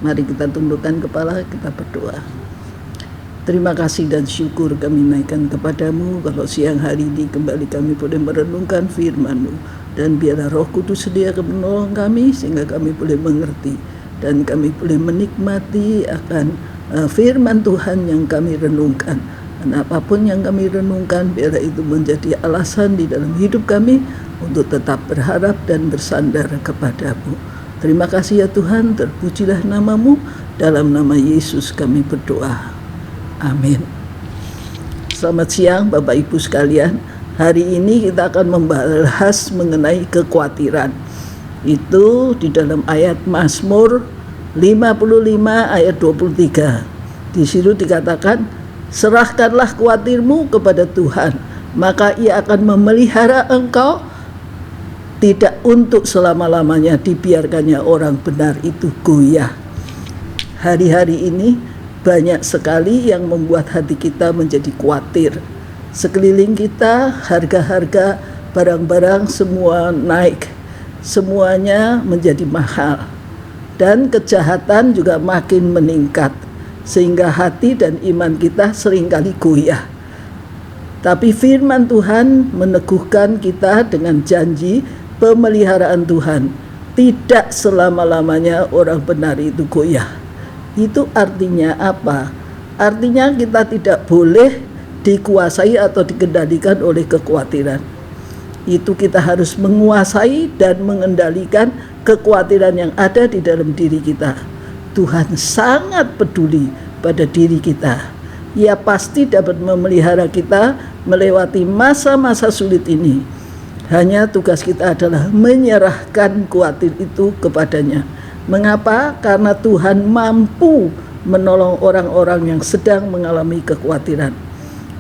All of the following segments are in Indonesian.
Mari kita tundukkan kepala, kita berdoa. Terima kasih dan syukur kami naikkan kepadamu kalau siang hari ini kembali kami boleh merenungkan firman-Mu. Dan biarlah Roh Kudus sedia menolong kami sehingga kami boleh mengerti dan kami boleh menikmati akan firman Tuhan yang kami renungkan. Dan apapun yang kami renungkan, biarlah itu menjadi alasan di dalam hidup kami untuk tetap berharap dan bersandar kepadamu. Terima kasih ya Tuhan, terpujilah nama-Mu. Dalam nama Yesus kami berdoa. Amin. Selamat siang Bapak Ibu sekalian. Hari ini kita akan membahas mengenai kekhawatiran. Itu di dalam ayat Mazmur 55 ayat 23. Di situ dikatakan, serahkanlah khawatirmu kepada Tuhan, maka Ia akan memelihara engkau. Tidak untuk selama-lamanya dibiarkannya orang benar itu goyah. Hari-hari ini banyak sekali yang membuat hati kita menjadi khawatir. Sekeliling kita harga-harga barang-barang semua naik, semuanya menjadi mahal, dan kejahatan juga makin meningkat, sehingga hati dan iman kita seringkali goyah. Tapi firman Tuhan meneguhkan kita dengan janji pemeliharaan Tuhan. Tidak selama-lamanya orang benar itu goyah. Itu artinya apa? Artinya kita tidak boleh dikuasai atau dikendalikan oleh kekhawatiran. Itu kita harus menguasai dan mengendalikan kekhawatiran yang ada di dalam diri kita. Tuhan sangat peduli pada diri kita. Ia pasti dapat memelihara kita melewati masa-masa sulit ini. Hanya tugas kita adalah menyerahkan khawatir itu kepadanya. Mengapa? Karena Tuhan mampu menolong orang-orang yang sedang mengalami kekhawatiran.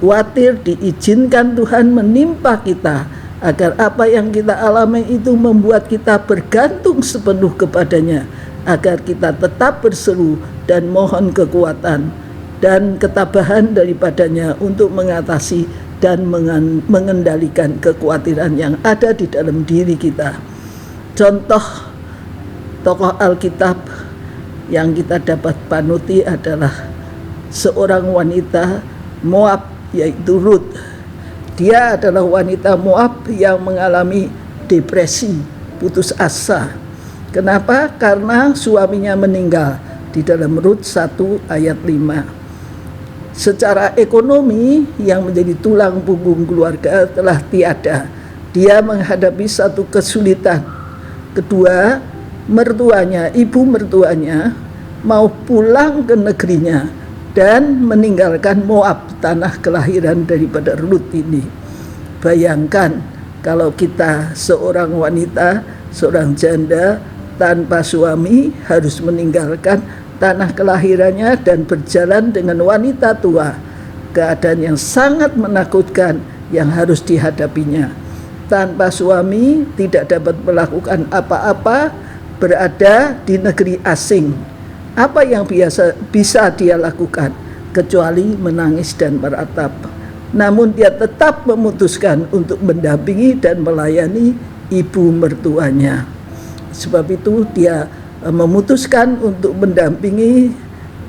Khawatir diizinkan Tuhan menimpa kita, agar apa yang kita alami itu membuat kita bergantung sepenuh kepadanya, agar kita tetap berseru dan mohon kekuatan dan ketabahan daripadanya untuk mengatasi dan mengendalikan kekhawatiran yang ada di dalam diri kita. Contoh tokoh Alkitab yang kita dapat panuti adalah seorang wanita Moab, yaitu Ruth. Dia adalah wanita Moab yang mengalami depresi, putus asa. Kenapa? Karena suaminya meninggal. Di dalam Rut 1 ayat 5. Secara ekonomi yang menjadi tulang punggung keluarga telah tiada. Dia menghadapi satu kesulitan. Kedua, mertuanya, ibu mertuanya mau pulang ke negerinya dan meninggalkan Moab, tanah kelahiran daripada Rut ini. Bayangkan kalau kita seorang wanita, seorang janda tanpa suami harus meninggalkan tanah kelahirannya dan berjalan dengan wanita tua. Keadaan yang sangat menakutkan yang harus dihadapinya. Tanpa suami tidak dapat melakukan apa-apa, berada di negeri asing. Apa yang bisa dia lakukan kecuali menangis dan meratap. Namun dia tetap memutuskan untuk mendampingi dan melayani ibu mertuanya. Sebab itu dia memutuskan untuk mendampingi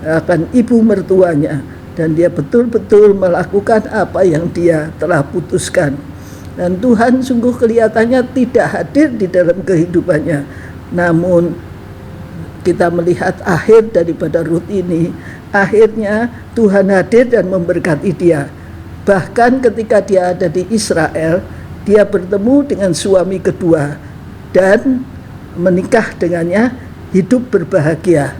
akan ibu mertuanya, dan dia betul-betul melakukan apa yang dia telah putuskan. Dan Tuhan sungguh kelihatannya tidak hadir di dalam kehidupannya. Namun kita melihat akhir daripada Rut ini, akhirnya Tuhan hadir dan memberkati dia. Bahkan ketika dia ada di Israel, dia bertemu dengan suami kedua dan menikah dengannya, hidup berbahagia.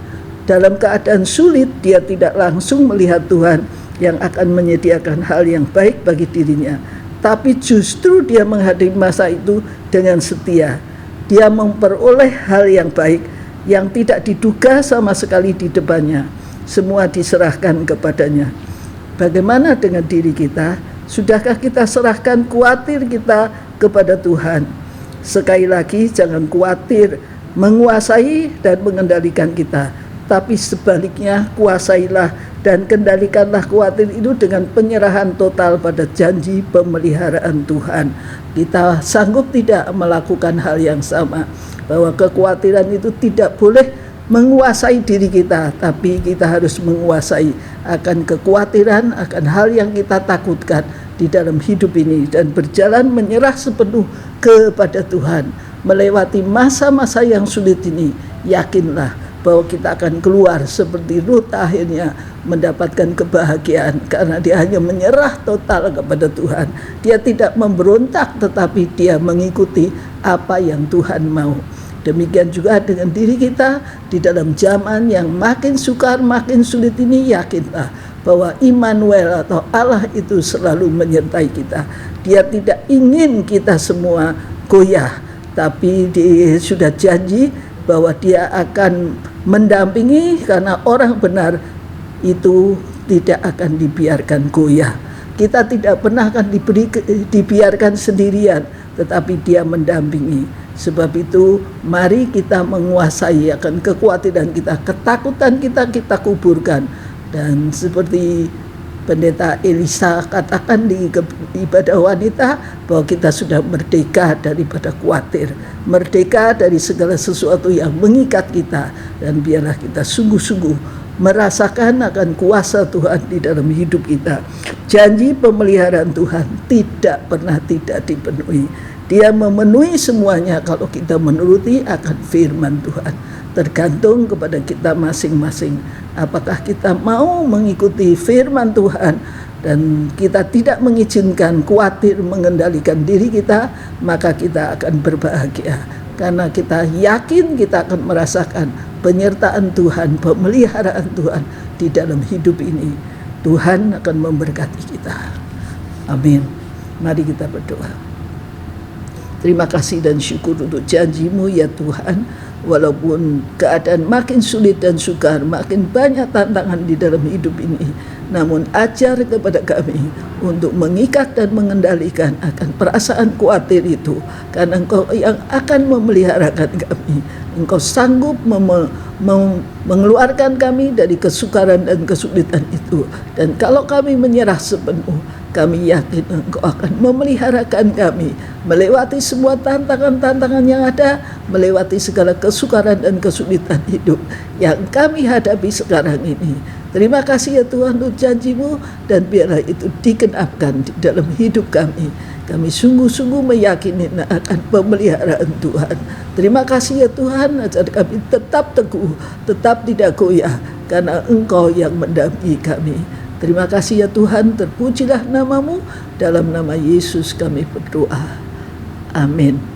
Dalam keadaan sulit, dia tidak langsung melihat Tuhan yang akan menyediakan hal yang baik bagi dirinya, tapi justru dia menghadapi masa itu dengan setia. Dia memperoleh hal yang baik yang tidak diduga sama sekali di depannya. Semua diserahkan kepadanya. Bagaimana dengan diri kita? Sudahkah kita serahkan khawatir kita kepada Tuhan? Sekali lagi, jangan khawatir menguasai dan mengendalikan kita, tapi sebaliknya kuasailah dan kendalikanlah khawatir itu dengan penyerahan total pada janji pemeliharaan Tuhan. Kita sanggup tidak melakukan hal yang sama, bahwa kekhawatiran itu tidak boleh menguasai diri kita, tapi kita harus menguasai akan kekhawatiran, akan hal yang kita takutkan di dalam hidup ini, dan berjalan menyerah sepenuh kepada Tuhan. Melewati masa-masa yang sulit ini, yakinlah bahwa kita akan keluar seperti Ruth akhirnya mendapatkan kebahagiaan karena dia hanya menyerah total kepada Tuhan. Dia tidak memberontak, tetapi dia mengikuti apa yang Tuhan mau. Demikian juga dengan diri kita di dalam zaman yang makin sukar, makin sulit ini, yakinlah bahwa Immanuel atau Allah itu selalu menyertai kita. Dia tidak ingin kita semua goyah, tapi dia sudah janji bahwa dia akan mendampingi, karena orang benar itu tidak akan dibiarkan goyah. Kita tidak pernah akan dibiarkan sendirian, tetapi dia mendampingi. Sebab itu mari kita menguasai akan kekhawatiran kita, ketakutan kita, kita kuburkan. Dan seperti Pendeta Elisa katakan di ibadah wanita, bahwa kita sudah merdeka daripada khawatir, merdeka dari segala sesuatu yang mengikat kita. Dan biarlah kita sungguh-sungguh merasakan akan kuasa Tuhan di dalam hidup kita. Janji pemeliharaan Tuhan tidak pernah tidak dipenuhi. Dia memenuhi semuanya kalau kita menuruti akan firman Tuhan. Tergantung kepada kita masing-masing. Apakah kita mau mengikuti firman Tuhan dan kita tidak mengizinkan khawatir mengendalikan diri kita, maka kita akan berbahagia. Karena kita yakin kita akan merasakan penyertaan Tuhan, pemeliharaan Tuhan di dalam hidup ini. Tuhan akan memberkati kita. Amin. Mari kita berdoa. Terima kasih dan syukur untuk janji-Mu ya Tuhan. Walaupun keadaan makin sulit dan sukar, makin banyak tantangan di dalam hidup ini, namun ajar kepada kami untuk mengikat dan mengendalikan akan perasaan khawatir itu, karena Engkau yang akan memeliharakan kami. Engkau sanggup mengeluarkan kami dari kesukaran dan kesulitan itu. Dan kalau kami menyerah sepenuh, kami yakin Engkau akan memeliharakan kami melewati semua tantangan-tantangan yang ada, melewati segala kesukaran dan kesulitan hidup yang kami hadapi sekarang ini. Terima kasih ya Tuhan untuk janji-Mu, dan biarlah itu digenapkan di dalam hidup kami. Kami sungguh-sungguh meyakini akan pemeliharaan Tuhan. Terima kasih ya Tuhan, ajar kami tetap teguh, tetap tidak goyah, karena Engkau yang mendampingi kami. Terima kasih ya Tuhan, terpujilah nama-Mu. Dalam nama Yesus kami berdoa. Amin.